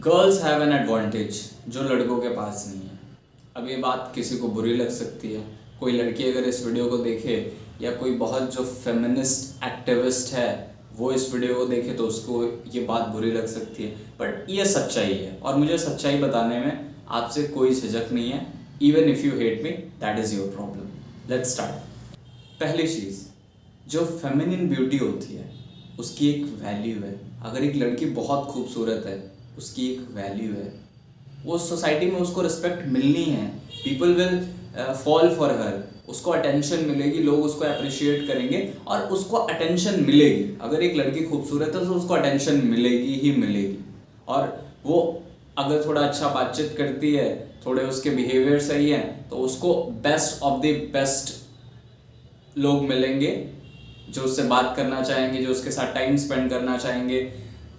Girls have an advantage जो लड़कों के पास नहीं है। अब ये बात किसी को बुरी लग सकती है, कोई लड़की अगर इस वीडियो को देखे या कोई बहुत जो फेमिनिस्ट एक्टिविस्ट है वो इस वीडियो को देखे तो उसको ये बात बुरी लग सकती है, बट ये सच्चाई है और मुझे सच्चाई बताने में आपसे कोई झिझक नहीं है। Even if you hate me, that is your problem. Let's start. पहली चीज़, जो फेमिनिन ब्यूटी होती है उसकी एक वैल्यू है। अगर एक लड़की बहुत खूबसूरत है उसकी एक वैल्यू है, वो सोसाइटी में उसको रिस्पेक्ट मिलनी है। People will fall for her, उसको अटेंशन मिलेगी, लोग उसको अप्रिशिएट करेंगे और उसको अटेंशन मिलेगी। अगर एक लड़की खूबसूरत है तो उसको अटेंशन मिलेगी ही मिलेगी। और वो अगर थोड़ा अच्छा बातचीत करती है, थोड़े उसके बिहेवियर सही है, तो उसको बेस्ट ऑफ द बेस्ट लोग मिलेंगे जो उससे बात करना चाहेंगे, जो उसके साथ टाइम स्पेंड करना चाहेंगे,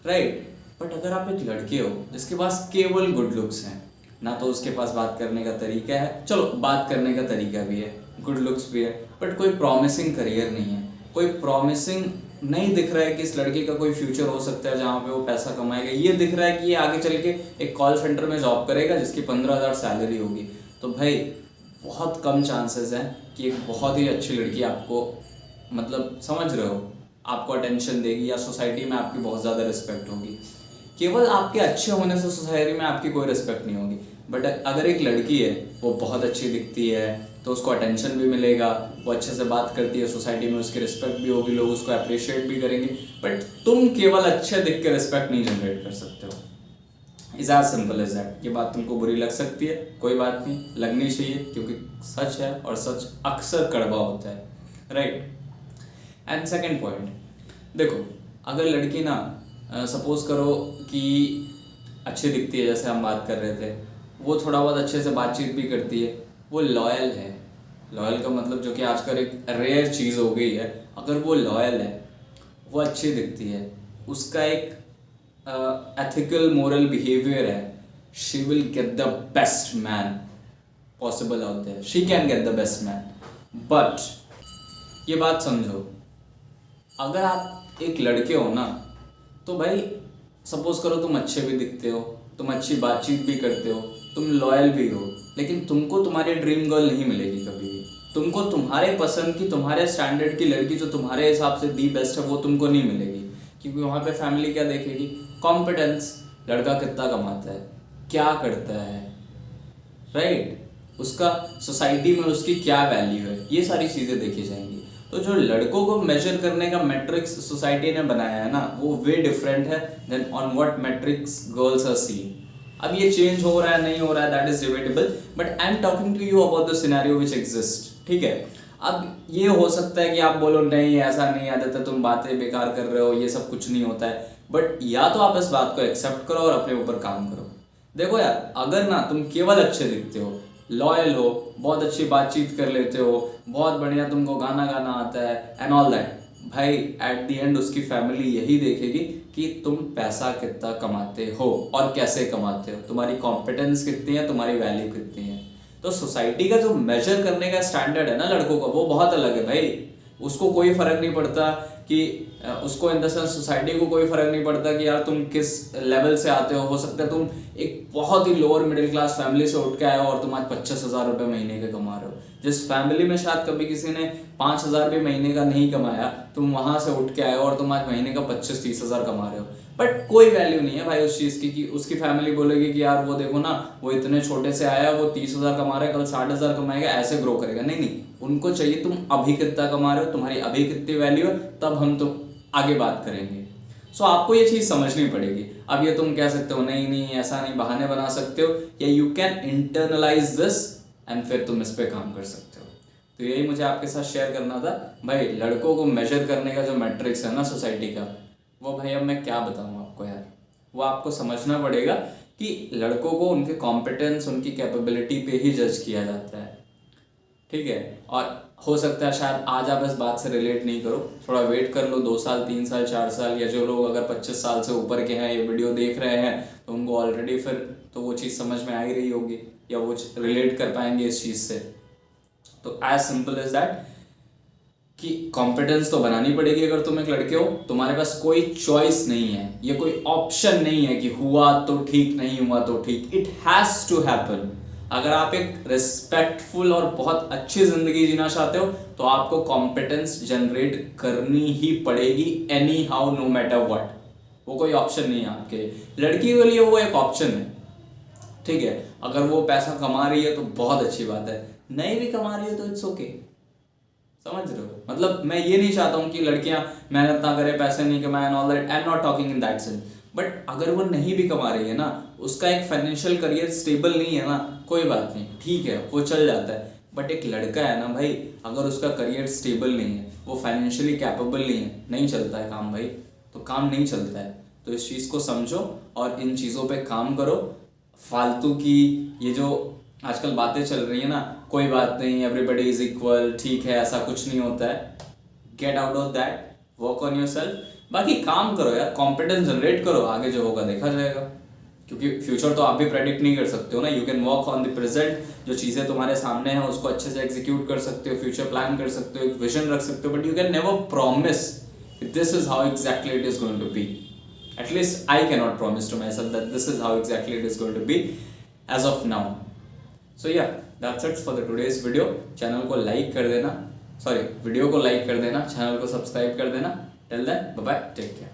राइट। बट अगर आप एक लड़के हो जिसके पास केवल गुड लुक्स हैं, ना तो उसके पास बात करने का तरीका है, चलो बात करने का तरीका भी है, गुड लुक्स भी है, बट कोई प्रॉमिसिंग करियर नहीं है, कोई प्रॉमिसिंग नहीं दिख रहा है कि इस लड़के का कोई फ्यूचर हो सकता है जहाँ पे वो पैसा कमाएगा। ये दिख रहा है कि ये आगे चल के एक कॉल सेंटर में जॉब करेगा जिसकी 15,000 सैलरी होगी। तो भाई बहुत कम चांसेस हैं कि एक बहुत ही अच्छी लड़की आपको, मतलब समझ रहे हो, आपको अटेंशन देगी या सोसाइटी में आपकी बहुत ज़्यादा रिस्पेक्ट होगी। केवल आपके अच्छे होने से सोसाइटी में आपकी कोई रिस्पेक्ट नहीं होगी। बट अगर एक लड़की है वो बहुत अच्छी दिखती है तो उसको अटेंशन भी मिलेगा, वो अच्छे से बात करती है, सोसाइटी में उसकी रिस्पेक्ट भी होगी, लोग उसको अप्रिशिएट भी करेंगे। बट तुम केवल अच्छे दिख के रिस्पेक्ट नहीं जनरेट कर सकते हो। Is as simple as that. ये बात तुमको बुरी लग सकती है, कोई बात नहीं, लगनी चाहिए क्योंकि सच है और सच अक्सर कड़वा होता है, राइट। एंड सेकेंड पॉइंट, देखो अगर लड़की ना सपोज करो कि अच्छी दिखती है, जैसे हम बात कर रहे थे, वो थोड़ा बहुत अच्छे से बातचीत भी करती है, वो लॉयल है। लॉयल का मतलब जो कि आजकल एक रेयर चीज़ हो गई है, अगर वो लॉयल है, वो अच्छी दिखती है, उसका एक एथिकल मोरल बिहेवियर है, she will get the best man possible out there, she can get the best man. But ये बात समझो, अगर आप एक लड़के हो ना, तो भाई सपोज करो तुम अच्छे भी दिखते हो, तुम अच्छी बातचीत भी करते हो, तुम लॉयल भी हो, लेकिन तुमको तुम्हारी ड्रीम गर्ल नहीं मिलेगी कभी भी। तुमको तुम्हारे पसंद की, तुम्हारे स्टैंडर्ड की लड़की जो तुम्हारे हिसाब से दी बेस्ट है वो तुमको नहीं मिलेगी। क्योंकि वहाँ पे फैमिली क्या देखेगी? कॉम्पिटेंस, लड़का कितना कमाता है, क्या करता है, राइट, उसका सोसाइटी में उसकी क्या वैल्यू है, ये सारी चीज़ें देखी जाएंगी। तो जो लड़कों को मेजर करने का मैट्रिक्स सोसाइटी ने बनाया है ना, वो वे डिफरेंट है than on what matrix girls are seen. अब ये चेंज हो रहा है नहीं हो रहा है, that is debatable, but I am talking to you about the scenario which exist, ठीक है। अब ये हो सकता है कि आप बोलो नहीं ऐसा नहीं, आदत है, तुम बातें बेकार कर रहे हो, ये सब कुछ नहीं होता है, बट या तो आप इस बात को एक्सेप्ट करो और अपने ऊपर काम करो। देखो यार, अगर ना तुम केवल अच्छे दिखते हो, लॉयल हो, बहुत अच्छी बातचीत कर लेते हो, बहुत बढ़िया तुमको गाना गाना आता है एंड ऑल दैट, भाई एट द एंड उसकी फैमिली यही देखेगी कि तुम पैसा कितना कमाते हो और कैसे कमाते हो, तुम्हारी कॉम्पिटेंस कितनी है, तुम्हारी वैल्यू कितनी है। तो सोसाइटी का जो मेजर करने का स्टैंडर्ड है ना लड़कों का, वो बहुत अलग है भाई। उसको कोई फर्क नहीं पड़ता कि उसको इन द सेंस सोसाइटी को कोई फर्क नहीं पड़ता कि यार तुम किस लेवल से आते हो सकता है तुम एक बहुत ही लोअर मिडिल क्लास फैमिली से उठ के आए हो और तुम आज 25,000 रुपये महीने के कमा रहे हो। जिस फैमिली में शायद कभी किसी ने 5,000 भी महीने का नहीं कमाया, तुम वहां से उठ के आए हो और तुम आज महीने का 25-30,000 कमा रहे हो। बट कोई वैल्यू नहीं है भाई उस चीज़ की कि उसकी फैमिली बोलेगी कि यार वो देखो ना, वो इतने छोटे से आया, वो 30,000 कमा रहा है, कल 60,000 कमाएगा, ऐसे ग्रो करेगा। नहीं नहीं, उनको चाहिए तुम अभी कितना कमा रहे हो, तुम्हारी अभी कितनी वैल्यू है, तब हम तुम आगे बात करेंगे। सो आपको ये चीज़ समझनी पड़ेगी। अब ये तुम कह सकते हो नहीं नहीं ऐसा नहीं, बहाने बना सकते हो, या you can internalise this and फिर तुम इस पर काम कर सकते हो। तो यही मुझे आपके साथ शेयर करना था भाई। लड़कों को मेजर करने का जो मैट्रिक्स है ना सोसाइटी का, वो भाई अब मैं क्या बताऊँ आपको यार, वो आपको समझना पड़ेगा कि लड़कों को उनके कॉम्पिटेंस, उनकी कैपेबिलिटी पे ही जज किया जाता है, ठीक है। और हो सकता है शायद आज आप इस बात से रिलेट नहीं करो, थोड़ा वेट कर लो, 2 साल 3 साल 4 साल, या जो लोग अगर 25 साल से ऊपर के हैं ये वीडियो देख रहे हैं तो उनको ऑलरेडी फिर तो वो चीज़ समझ में आ ही रही होगी या वो रिलेट कर पाएंगे इस चीज़ से। तो एज सिंपल एज दैट कि कॉम्पिटेंस तो बनानी पड़ेगी। अगर तुम एक लड़के हो, तुम्हारे पास कोई चॉइस नहीं है, ये कोई ऑप्शन नहीं है कि हुआ तो ठीक, नहीं हुआ तो ठीक, इट हैज़ टू हैपन। अगर आप एक रिस्पेक्टफुल और बहुत अच्छी ज़िंदगी जीना चाहते हो तो आपको कॉम्पिटेंस जनरेट करनी ही पड़ेगी, anyhow, no matter what. वो कोई ऑप्शन नहीं है आपके। लड़की के लिए वो एक ऑप्शन है, ठीक है। अगर वो पैसा कमा रही है तो बहुत अच्छी बात है, नहीं भी कमा रही है तो इट्स ओके। समझ रहे हो? मतलब मैं ये नहीं चाहता हूँ कि लड़कियां मेहनत ना करें, पैसे नहीं कमाएं and all that. I am not talking in that sense. But अगर वो नहीं भी कमा रही है ना, उसका एक फाइनेंशियल करियर स्टेबल नहीं है ना, कोई बात नहीं, ठीक है, वो चल जाता है। बट एक लड़का है ना भाई, अगर उसका करियर स्टेबल नहीं है, वो फाइनेंशियली कैपेबल नहीं है, नहीं चलता है काम भाई, तो काम नहीं चलता है। तो इस चीज़ को समझो और इन चीज़ों पे काम करो। फालतू की ये जो आजकल बातें चल रही है ना, कोई बात नहीं, एवरीबडी इज इक्वल, ठीक है, ऐसा कुछ नहीं होता है। Get out of that, work on your self. बाकी काम करो यार, कॉन्फिडेंस जनरेट करो, आगे जो होगा देखा जाएगा। क्योंकि फ्यूचर तो आप भी प्रेडिक्ट नहीं कर सकते हो ना। You can work on the present, जो चीज़ें तुम्हारे सामने हैं उसको अच्छे से एग्जीक्यूट कर सकते हो, फ्यूचर प्लान कर सकते हो, एक विजन रख सकते हो, but you can never promise this is how exactly it is going to be. At least I cannot promise to myself that this is how exactly it is going to be as of now. So yeah, that's it for the today's video. Channel को like कर देना, video को like कर देना, channel को subscribe कर देना। Till then, bye bye, take care.